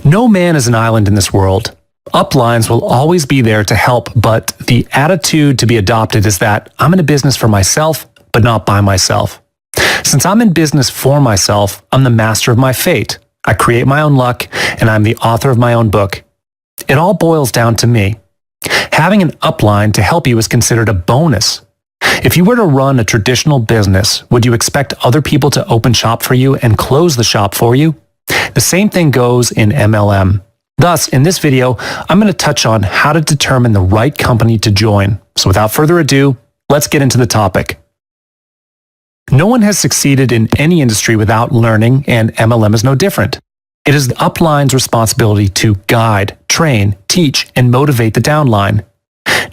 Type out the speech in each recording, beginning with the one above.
No man is an island in this world. Uplines will always be there to help, but the attitude to be adopted is that I'm in a business for myself, but not by myself. Since I'm in business for myself, I'm the master of my fate. I create my own luck, and I'm the author of my own book. It all boils down to me. Having an upline to help you is considered a bonus. If you were to run a traditional business, would you expect other people to open shop for you and close the shop for you? The same thing goes in MLM. Thus, in this video, I'm going to touch on how to determine the right company to join. So without further ado, let's get into the topic. No one has succeeded in any industry without learning, and MLM is no different. It is the upline's responsibility to guide, train, teach, and motivate the downline.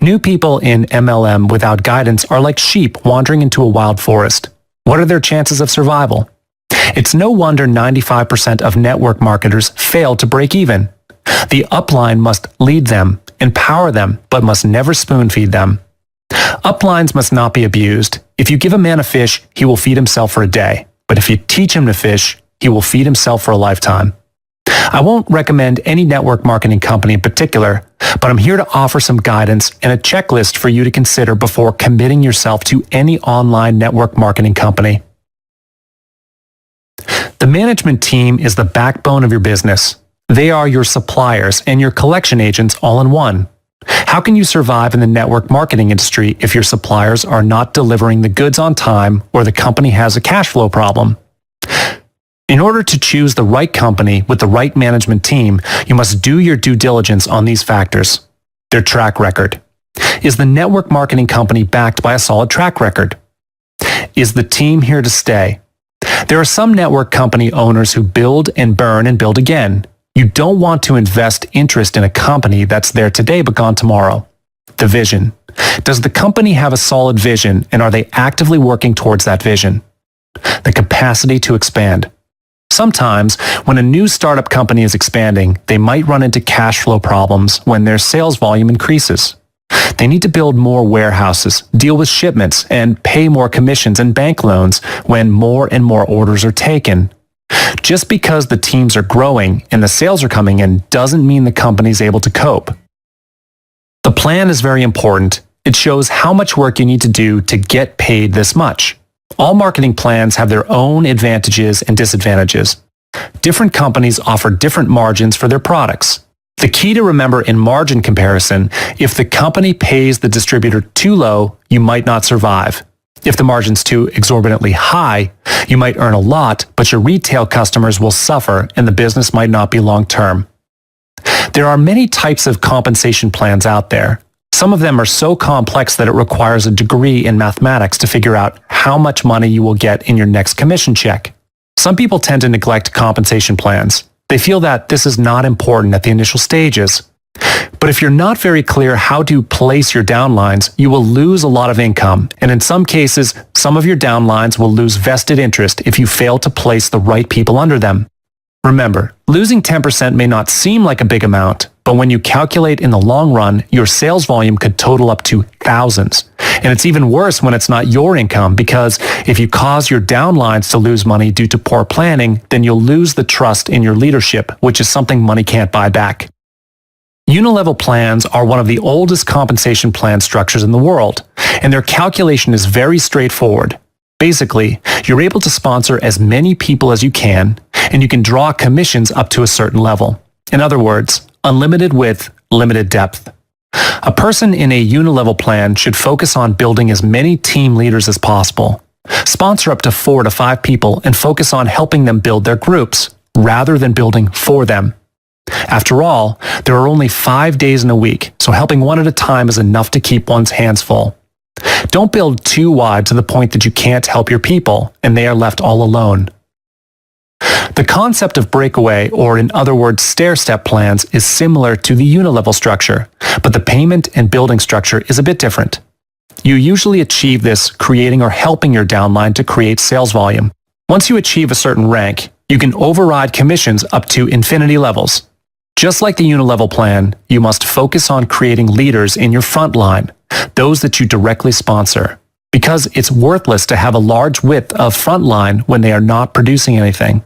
New people in MLM without guidance are like sheep wandering into a wild forest. What are their chances of survival? It's no wonder 95% of network marketers fail to break even. The upline must lead them, empower them, but must never spoon-feed them. Uplines must not be abused. If you give a man a fish, he will feed himself for a day. But if you teach him to fish, he will feed himself for a lifetime. I won't recommend any network marketing company in particular, but I'm here to offer some guidance and a checklist for you to consider before committing yourself to any online network marketing company. The management team is the backbone of your business. They are your suppliers and your collection agents all in one. How can you survive in the network marketing industry if your suppliers are not delivering the goods on time or the company has a cash flow problem? In order to choose the right company with the right management team, you must do your due diligence on these factors. Their track record. Is the network marketing company backed by a solid track record? Is the team here to stay? There are some network company owners who build and burn and build again. You don't want to invest interest in a company that's there today but gone tomorrow. The vision. Does the company have a solid vision, and are they actively working towards that vision? The capacity to expand. Sometimes, when a new startup company is expanding, they might run into cash flow problems when their sales volume increases. They need to build more warehouses, deal with shipments, and pay more commissions and bank loans when more and more orders are taken. Just because the teams are growing and the sales are coming in doesn't mean the company is able to cope. The plan is very important. It shows how much work you need to do to get paid this much. All marketing plans have their own advantages and disadvantages. Different companies offer different margins for their products. The key to remember in margin comparison, if the company pays the distributor too low, you might not survive. If the margin's too exorbitantly high, you might earn a lot, but your retail customers will suffer and the business might not be long-term. There are many types of compensation plans out there. Some of them are so complex that it requires a degree in mathematics to figure out how much money you will get in your next commission check. Some people tend to neglect compensation plans. They feel that this is not important at the initial stages. But if you're not very clear how to place your downlines, you will lose a lot of income, and in some cases, some of your downlines will lose vested interest if you fail to place the right people under them. Remember, losing 10% may not seem like a big amount, but when you calculate in the long run, your sales volume could total up to thousands. And it's even worse when it's not your income, because if you cause your downlines to lose money due to poor planning, then you'll lose the trust in your leadership, which is something money can't buy back. Unilevel plans are one of the oldest compensation plan structures in the world, and their calculation is very straightforward. Basically, you're able to sponsor as many people as you can, and you can draw commissions up to a certain level. In other words, unlimited width, limited depth. A person in a Unilevel plan should focus on building as many team leaders as possible. Sponsor up to 4 to 5 people and focus on helping them build their groups, rather than building for them. After all, there are only 5 days in a week, so helping one at a time is enough to keep one's hands full. Don't build too wide to the point that you can't help your people, and they are left all alone. The concept of breakaway, or in other words, stair-step plans, is similar to the Unilevel structure, but the payment and building structure is a bit different. You usually achieve this creating or helping your downline to create sales volume. Once you achieve a certain rank, you can override commissions up to infinity levels. Just like the Unilevel plan, you must focus on creating leaders in your front line, those that you directly sponsor, because it's worthless to have a large width of front line when they are not producing anything.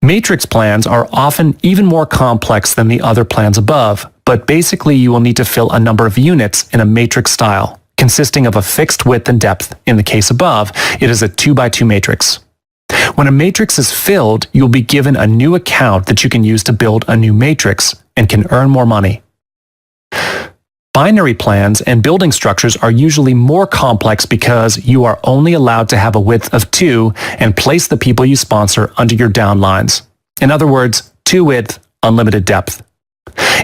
Matrix plans are often even more complex than the other plans above, but basically you will need to fill a number of units in a matrix style, consisting of a fixed width and depth. In the case above, it is a 2x2 matrix. When a matrix is filled, you'll be given a new account that you can use to build a new matrix and can earn more money. Binary plans and building structures are usually more complex because you are only allowed to have a width of 2 and place the people you sponsor under your downlines. In other words, 2 width, unlimited depth.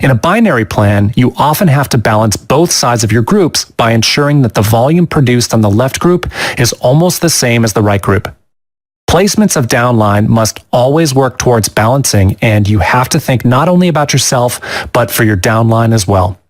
In a binary plan, you often have to balance both sides of your groups by ensuring that the volume produced on the left group is almost the same as the right group. Placements of downline must always work towards balancing, and you have to think not only about yourself, but for your downline as well.